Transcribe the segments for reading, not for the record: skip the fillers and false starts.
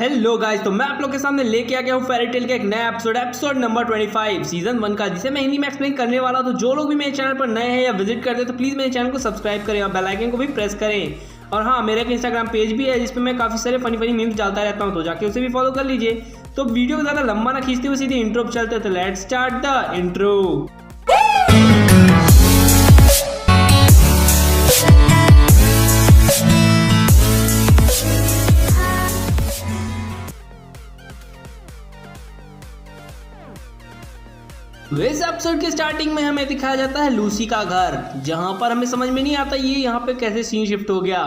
Hello guys, तो मैं आप लोग के सामने लेके आ गया हूँ फेरी टेल का एक नया एपिसोड नंबर 25 सीजन 1 का, जिसे मैं हिंदी में एक्सप्लेन करने वाला हूँ। तो जो लोग भी मेरे चैनल पर नए हैं या विजिट करते हैं तो प्लीज़ मेरे चैनल को सब्सक्राइब करें और बेल आइकन को भी प्रेस करें। और हाँ, मेरा एक इंस्टाग्राम पेज भी है जिस पर मैं काफ़ी सारे फनी मीम्स डालता रहता हूँ, तो जाके उसे भी फॉलो कर लीजिए। तो वीडियो को ज़्यादा लंबा ना खींचते हुए सीधे इंट्रो पर चलते हैं। तो लेट्स स्टार्ट द इंट्रो। इस एपिसोड के स्टार्टिंग में हमें दिखाया जाता है लूसी का घर, जहां पर हमें समझ में नहीं आता ये यहाँ पे कैसे सीन शिफ्ट हो गया।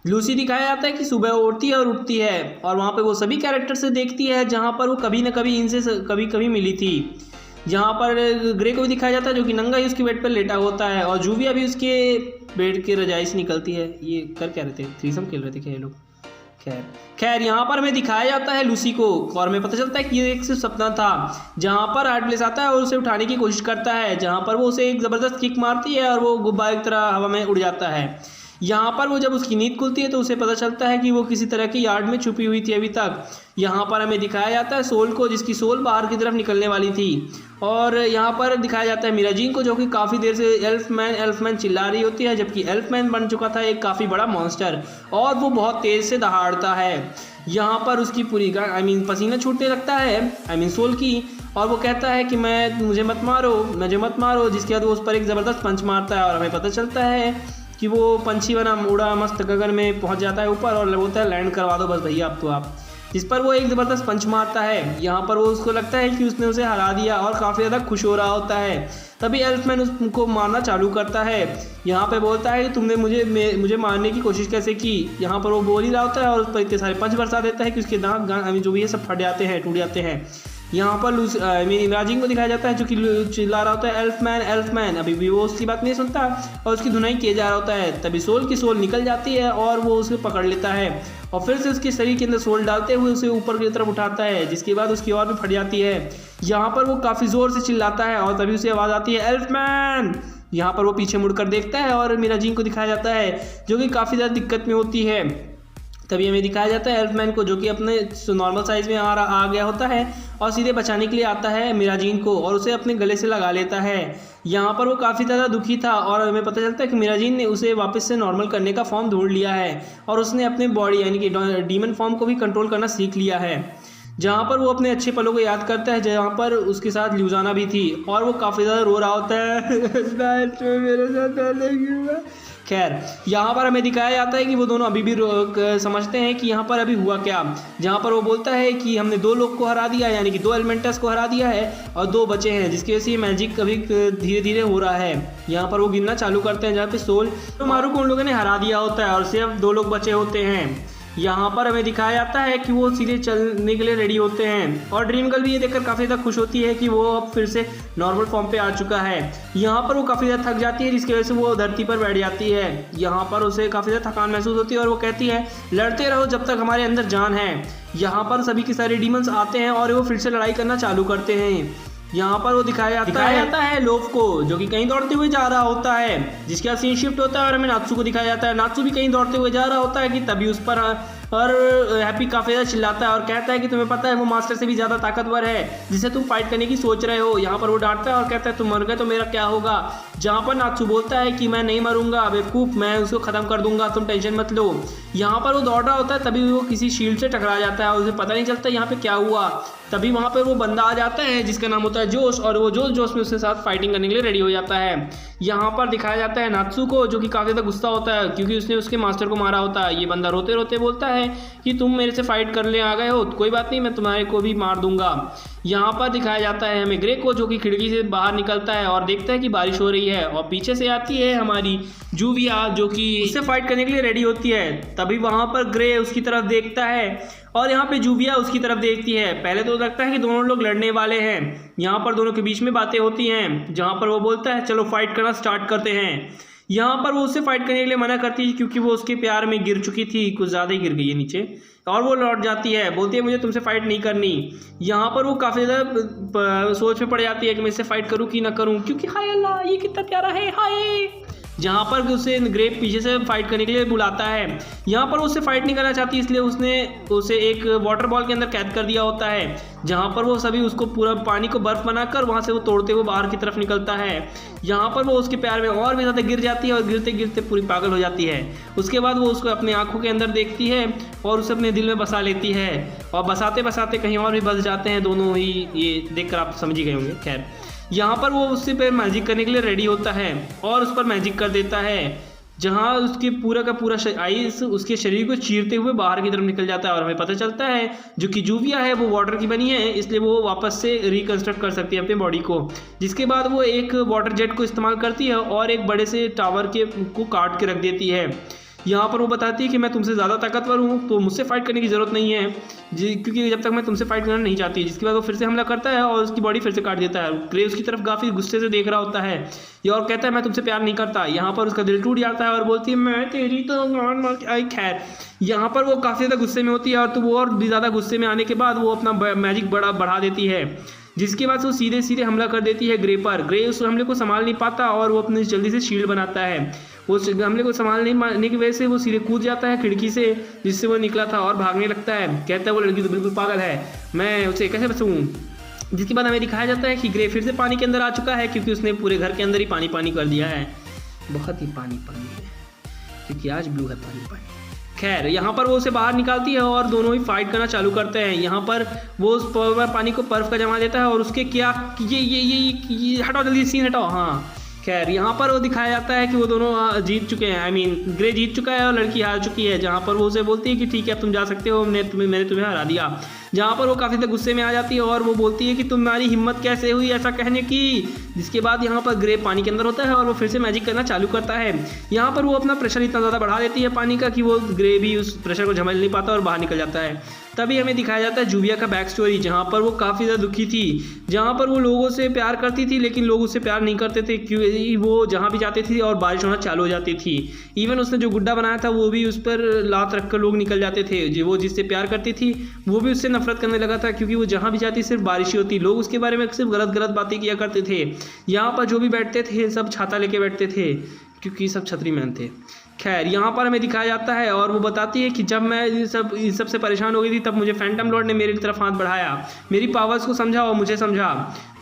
लूसी दिखाया जाता है कि सुबह उठती है और उठती है और वहाँ पे वो सभी कैरेक्टर से देखती है जहाँ पर वो कभी न कभी इनसे कभी कभी मिली थी। जहाँ पर ग्रे को भी दिखाया जाता है जो कि नंगा ही उसके बेड पर लेटा होता है, और जूविया भी उसके बेड की रजाई से निकलती है। ये कर क्या रहे थे? थ्रीसम खेल रहे थे क्या ये लोग? खैर यहाँ पर हमें दिखाया जाता है लूसी को, और हमें पता चलता है कि ये एक सिर्फ सपना था। जहाँ पर आर्टप्लेस आता है और उसे उठाने की कोशिश करता है, जहाँ पर वो उसे एक ज़बरदस्त किक मारती है और वो गुब्बारे की तरह हवा में उड़ जाता है। यहाँ पर वो जब उसकी नींद खुलती है तो उसे पता चलता है कि वो किसी तरह की यार्ड में छुपी हुई थी अभी तक। यहाँ पर हमें दिखाया जाता है सोल को, जिसकी सोल बाहर की तरफ निकलने वाली थी। और यहाँ पर दिखाया जाता है मिराजीन को, जो कि काफ़ी देर से एल्फमैन चिल्ला रही होती है, जबकि एल्फमैन बन चुका था एक काफ़ी बड़ा मॉन्स्टर और वो बहुत तेज़ से दहाड़ता है। यहाँ पर उसकी पूरी पसीना छूटने लगता है सोल की, और वो कहता है कि मुझे मत मारो, जिसके बाद वो उस पर एक ज़बरदस्त पंच मारता है और हमें पता चलता है कि वो पंछी बना उड़ा मस्त गगन में पहुंच जाता है ऊपर और बोलता है लैंड करवा दो बस भैया अब तो आप। जिस पर वो एक ज़बरदस्त पंच मारता है। यहाँ पर वो उसको लगता है कि उसने उसे हरा दिया और काफ़ी ज़्यादा खुश हो रहा होता है। तभी एल्फमैन उसको मारना चालू करता है। यहाँ पे बोलता है कि तुमने मुझे मारने की कोशिश कैसे की। यहाँ पर वो बोल ही रहा होता है और उस पर इतने सारे पंच बरसा देता है कि उसके दांत जो भी है सब फट जाते हैं, टूट जाते हैं। यहाँ पर मिराजिन को दिखाया जाता है जो कि चिल्ला रहा होता है एल्फमैन। अभी भी वो उसकी बात नहीं सुनता और उसकी धुनाई किया जा रहा होता है। तभी सोल की सोल निकल जाती है और वो उसे पकड़ लेता है और फिर से उसके शरीर के अंदर सोल डालते हुए उसे ऊपर की तरफ उठाता है, जिसके बाद उसकी और भी फट जाती है। यहाँ पर वो काफ़ी ज़ोर से चिल्लाता है और तभी उसे आवाज़ आती है एल्फमैन। यहाँ पर वो पीछे मुड़कर देखता है और मिराजिन को दिखाया जाता है जो कि काफ़ी ज़्यादा दिक्कत में होती है। तभी हमें दिखाया जाता है एल्फमैन को, जो कि अपने नॉर्मल साइज़ में आ गया होता है और सीधे बचाने के लिए आता है मिराजीन को और उसे अपने गले से लगा लेता है। यहाँ पर वो काफ़ी ज़्यादा दुखी था और हमें पता चलता है कि मिराजीन ने उसे वापस से नॉर्मल करने का फॉर्म ढूंढ लिया है और उसने अपने बॉडी यानी कि डीमन फॉर्म को भी कंट्रोल करना सीख लिया है। जहाँ पर वो अपने अच्छे पलों को याद करता है, जहाँ पर उसके साथ ल्यूजाना भी थी, और वो काफ़ी ज़्यादा रो रहा होता है मेरे साथ। खैर यहाँ पर हमें दिखाया जाता है कि वो दोनों अभी भी समझते हैं कि यहाँ पर अभी हुआ क्या। जहाँ पर वो बोलता है कि हमने 2 लोग को हरा दिया, यानी कि 2 एलिमेंटर्स को हरा दिया है और 2 बचे हैं, जिसकी वजह से ये मैजिक अभी धीरे धीरे हो रहा है। यहाँ पर वो गिनना चालू करते हैं, जहाँ पे सोल तो मारू को उन लोगों ने हरा दिया होता है और सिर्फ 2 लोग बचे होते हैं। यहाँ पर हमें दिखाया जाता है कि वो सीधे चलने के लिए रेडी होते हैं और ड्रीम गर्ल भी ये देखकर काफ़ी ज़्यादा खुश होती है कि वो अब फिर से नॉर्मल फॉर्म पे आ चुका है। यहाँ पर वो काफ़ी ज़्यादा थक जाती है, जिसकी वजह से वो धरती पर बैठ जाती है। यहाँ पर उसे काफ़ी ज़्यादा थकान महसूस होती है और वो कहती है लड़ते रहो जब तक हमारे अंदर जान है। यहाँ पर सभी के सारे डीमंस आते हैं और वो फिर से लड़ाई करना चालू करते हैं। यहाँ पर वो दिखाया जाता है लोफ को, जो कि कहीं दौड़ते हुए जा रहा होता है, जिसके बाद सीन शिफ्ट होता है और हमें नात्सू को दिखाया जाता है। नात्सू भी कहीं दौड़ते हुए जा रहा होता है कि तभी उस पर और हैप्पी काफ़ी ज़्यादा चिल्लाता है और कहता है कि तुम्हें पता है वो मास्टर से भी ज़्यादा ताकतवर है जिसे तुम फाइट करने की सोच रहे हो। यहाँ पर वो डांटता है और कहता है तुम मर गए तो मेरा क्या होगा। जहाँ पर नात्सू बोलता है कि मैं नहीं मरूंगा बेवकूफ़, मैं उसको ख़त्म कर दूंगा, तुम टेंशन मत लो। यहाँ पर वो दौड़ रहा होता है, तभी वो किसी शील्ड से टकरा जाता है और उसे पता नहीं चलता यहाँ पे क्या हुआ। तभी वहाँ पर वो बंदा आ जाता है जिसका नाम होता है जोश, और वो जोश में उसके साथ फाइटिंग करने के लिए रेडी हो जाता है। यहाँ पर दिखाया जाता है नात्सू को, जो कि काफ़ी ज़्यादा गुस्सा होता है क्योंकि उसने उसके मास्टर को मारा होता है। ये बंदा रोते रोते बोलता है कि तुम मेरे से फाइट करने आ गए हो, कोई बात नहीं, मैं तुम्हारे को भी मार दूंगा। यहाँ पर दिखाया जाता है हमें ग्रे को, जो कि खिड़की से बाहर निकलता है और देखता है कि बारिश हो रही है, और पीछे से आती है हमारी जूविया, जो कि उससे फाइट करने के लिए रेडी होती है। तभी वहाँ पर ग्रे उसकी तरफ देखता है और यहाँ पे जूविया उसकी तरफ देखती है। पहले तो लगता है कि दोनों लोग लड़ने वाले हैं। यहाँ पर दोनों के बीच में बातें होती हैं, जहाँ पर वो बोलता है चलो फाइट करना स्टार्ट करते हैं। यहाँ पर वो उससे फाइट करने के लिए मना करती है क्योंकि वो उसके प्यार में गिर चुकी थी, कुछ ज़्यादा ही गिर गई है नीचे, और वो लौट जाती है, बोलती है मुझे तुमसे फाइट नहीं करनी। यहाँ पर वो काफ़ी ज़्यादा सोच में पड़ जाती है कि मैं इससे फाइट करूँ कि ना करूँ, क्योंकि हाय अल्लाह ये कितना प्यारा है, हाय। जहाँ पर उसे ग्रे पीछे से फाइट करने के लिए बुलाता है। यहाँ पर उससे फाइट नहीं करना चाहती, इसलिए उसने उसे एक वाटर बॉल के अंदर कैद कर दिया होता है, जहाँ पर वो सभी उसको पूरा पानी को बर्फ बनाकर वहाँ से वो तोड़ते हुए बाहर की तरफ निकलता है। यहाँ पर वो उसके प्यार में और भी ज़्यादा गिर जाती है और गिरते गिरते पूरी पागल हो जाती है। उसके बाद वो उसको अपनी आंखों के अंदर देखती है और उसे अपने दिल में बसा लेती है, और बसाते बसाते कहीं और भी बस जाते हैं दोनों ही। ये देखकर आप समझ ही गए होंगे। खैर, यहाँ पर वो उससे पे मैजिक करने के लिए रेडी होता है और उस पर मैजिक कर देता है, जहाँ उसके पूरा का पूरा आइस उसके शरीर को चीरते हुए बाहर की तरफ निकल जाता है। और हमें पता चलता है जो कि जूविया है वो वाटर की बनी है, इसलिए वो वापस से रिकंस्ट्रक्ट कर सकती है अपने बॉडी को। जिसके बाद वो एक वाटर जेट को इस्तेमाल करती है और एक बड़े से टावर के को काट के रख देती है। यहाँ पर वो बताती है कि मैं तुमसे ज़्यादा ताकतवर हूँ, तो मुझसे फाइट करने की ज़रूरत नहीं है क्योंकि जब तक मैं तुमसे फाइट करना नहीं चाहती। जिसके बाद वो फिर से हमला करता है और उसकी बॉडी फिर से काट देता है। ग्रे उसकी तरफ काफ़ी गुस्से से देख रहा होता है ये और कहता है मैं तुमसे प्यार नहीं करता। यहाँ पर उसका दिल टूट जाता है और बोलती है मैं तेरी तो मान मार के आई। खैर, यहाँ पर वो काफ़ी ज़्यादा गुस्से में होती है और तो वो और भी ज़्यादा गुस्से में आने के बाद वो अपना मैजिक बढ़ा देती है, जिसके बाद वो सीधे सीधे हमला कर देती है ग्रे पर। ग्रे उस हमले को संभाल नहीं पाता और वो अपने जल्दी से शील्ड बनाता है। उस हमले को संभाल नहीं पाने की वजह से वो सीधे कूद जाता है खिड़की से जिससे वो निकला था और भागने लगता है। कहता है वो लड़की तो बिल्कुल पागल है, मैं उसे कैसे बचाऊँ। जिसके बाद हमें दिखाया जाता है कि ग्रे फिर से पानी के अंदर आ चुका है क्योंकि उसने पूरे घर के अंदर ही पानी पानी कर दिया है। बहुत ही पानी पानी है क्योंकि आज ब्लू है पानी पानी। खैर, यहाँ पर वो उसे बाहर निकालती है और दोनों ही फाइट करना चालू करते हैं। यहाँ पर वो उस पानी को बर्फ का जमा देता है और उसके क्या ये हटाओ जल्दी सीन हटाओ। हाँ, खैर यहाँ पर वो दिखाया जाता है कि वो दोनों जीत चुके हैं। आई मीन ग्रे जीत चुका है और लड़की हार चुकी है। जहाँ पर वो उसे बोलती है कि ठीक है तुम जा सकते हो, मैंने तुम्हें हरा दिया। जहाँ पर वो काफ़ी ज़्यादा गुस्से में आ जाती है और वो बोलती है कि तुम्हारी हिम्मत कैसे हुई ऐसा कहने की। जिसके बाद यहाँ पर ग्रे पानी के अंदर होता है और वो फिर से मैजिक करना चालू करता है। यहाँ पर वो अपना प्रेशर इतना ज़्यादा बढ़ा देती है पानी का कि वो ग्रे भी उस प्रेशर को झेल नहीं पाता और बाहर निकल जाता है। तभी हमें दिखाया जाता है जूविया का बैक स्टोरी, जहाँ पर वो काफ़ी ज़्यादा दुखी थी, जहाँ पर वो लोगों से प्यार करती थी लेकिन लोग उससे प्यार नहीं करते थे क्योंकि वो जहाँ भी जाती थी और बारिश होना चालू हो जाती थी। इवन उसने जो गुड्डा बनाया था वो भी उस पर लात रख कर लोग निकल जाते थे। जो वो जिससे प्यार करती थी वो भी उससे नफरत करने लगा था क्योंकि वो जहाँ भी जाती सिर्फ बारिश ही होती। लोग उसके बारे में सिर्फ गलत गलत बातें किया करते थे। यहाँ पर जो भी बैठते थे सब छाता लेके बैठते थे क्योंकि सब छतरी मैन थे। खैर, यहाँ पर हमें दिखाया जाता है और वो बताती है कि जब मैं इन सब से परेशान हो गई थी तब मुझे फैंटम लॉर्ड ने मेरी तरफ हाथ बढ़ाया, मेरी पावर्स को समझा और मुझे समझा,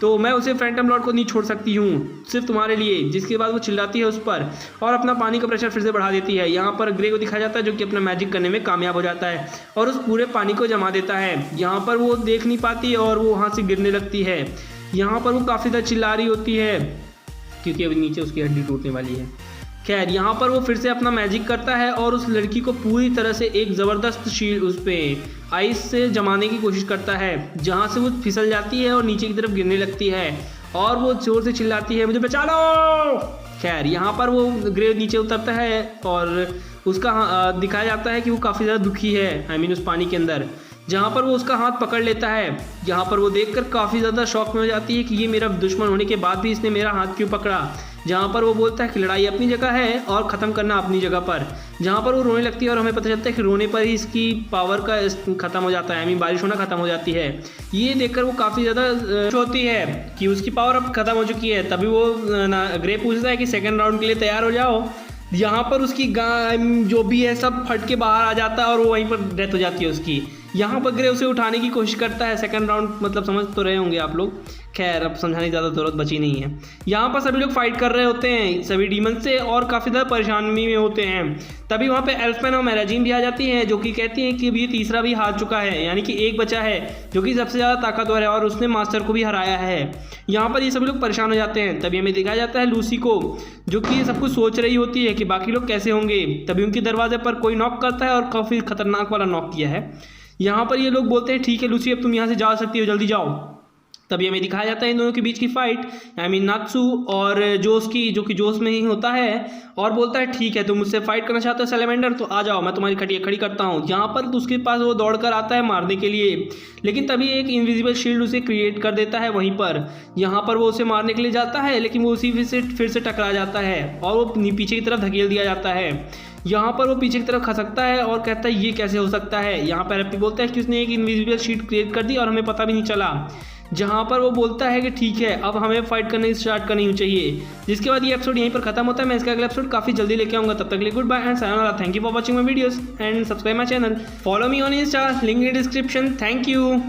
तो मैं उसे फैंटम लॉर्ड को नहीं छोड़ सकती हूँ सिर्फ तुम्हारे लिए। जिसके बाद वो चिल्लाती है उस पर और अपना पानी का प्रेशर फिर से बढ़ा देती है। यहाँ पर ग्रे को दिखाया जाता है जो कि अपना मैजिक करने में कामयाब हो जाता है और उस पूरे पानी को जमा देता है। यहाँ पर वो देख नहीं पाती और वो वहाँ से गिरने लगती है। यहाँ पर वो काफ़ी ज़्यादा चिल्ला रही होती है क्योंकि अभी नीचे उसकी हड्डी टूटने वाली है। खैर, यहाँ पर वो फिर से अपना मैजिक करता है और उस लड़की को पूरी तरह से एक ज़बरदस्त शील्ड उस पर आइस से जमाने की कोशिश करता है, जहाँ से वो फिसल जाती है और नीचे की तरफ गिरने लगती है और वो जोर से चिल्लाती है मुझे बचा लो। खैर, यहाँ पर वो ग्रे नीचे उतरता है और उसका दिखाया जाता है कि वो काफ़ी ज़्यादा दुखी है, आई मीन उस पानी के अंदर। जहाँ पर वो उसका हाथ पकड़ लेता है, जहाँ पर वो देखकर काफ़ी ज़्यादा शॉक में हो जाती है कि ये मेरा दुश्मन होने के बाद भी इसने मेरा हाथ क्यों पकड़ा। जहाँ पर वो बोलता है कि लड़ाई अपनी जगह है और ख़त्म करना अपनी जगह पर। जहाँ पर वो रोने लगती है और हमें पता चलता है कि रोने पर ही इसकी पावर का ख़त्म हो जाता है, आई मीन बारिश होना ख़त्म हो जाती है। ये देखकर वो काफ़ी ज़्यादा होती है कि उसकी पावर अब ख़त्म हो चुकी है। तभी वो ग्रे पूछता है कि सेकेंड राउंड के लिए तैयार हो जाओ। यहाँ पर उसकी जो भी है सब फट के बाहर आ जाता है और वो वहीं पर डेथ हो जाती है उसकी। यहाँ पर ग्रे उसे उठाने की कोशिश करता है। सेकंड राउंड मतलब समझ तो रहे होंगे आप लोग। खैर, अब समझाने की ज़्यादा ज़रूरत बची नहीं है। यहाँ पर सभी लोग फाइट कर रहे होते हैं सभी डीमन से और काफ़ी ज़्यादा परेशानी में होते हैं। तभी वहाँ पे एल्फमैन और मैराजीन भी आ जाती हैं जो कि कहती हैं कि ये तीसरा भी हार चुका है, यानी कि एक बचा है जो कि सबसे ज़्यादा ताकतवर है और उसने मास्टर को भी हराया है। यहाँ पर ये सभी लोग परेशान हो जाते हैं। तभी हमें दिखाया जाता है लूसी को जो कि सब कुछ सोच रही होती है कि बाकी लोग कैसे होंगे। तभी उनके दरवाजे पर कोई नॉक करता है और काफ़ी खतरनाक वाला नॉक किया है। यहाँ पर ये लोग बोलते हैं ठीक है लूसी अब तुम यहाँ से जा सकती हो, जल्दी जाओ। तभी हमें दिखाया जाता है इन दोनों के बीच की फाइट, आई मीन नात्सु और जोस की, जो कि जोस में ही होता है और बोलता है ठीक है तुम मुझसे फाइट करना चाहते हो सैलेमेंडर, तो आ जाओ मैं तुम्हारी खटिया खड़ी करता हूँ। यहाँ पर तो उसके पास वो दौड़ कर आता है मारने के लिए, लेकिन तभी एक इनविजिबल शील्ड उसे क्रिएट कर देता है वहीं पर। यहाँ पर वो उसे मारने के लिए जाता है लेकिन वो उसी से फिर से टकरा जाता है और वो पीछे की तरफ धकेल दिया जाता है। यहाँ पर वो पीछे की तरफ खसकता है और कहता है ये कैसे हो सकता है। यहाँ पर हैप्पी बोलता है कि उसने एक इनविजिबल शीट क्रिएट कर दी और हमें पता भी नहीं चला। जहाँ पर वो बोलता है कि ठीक है अब हमें फाइट करनी स्टार्ट करनी चाहिए। जिसके बाद ये एपिसोड यहीं पर खत्म होता है। मैं इसका अगला एपिसोड काफ़ी जल्दी लेके आऊँगा। तब तक के लिए good bye and sayonara. Thank you for watching my videos and subscribe my channel. Follow me on Insta, link in description. Thank you.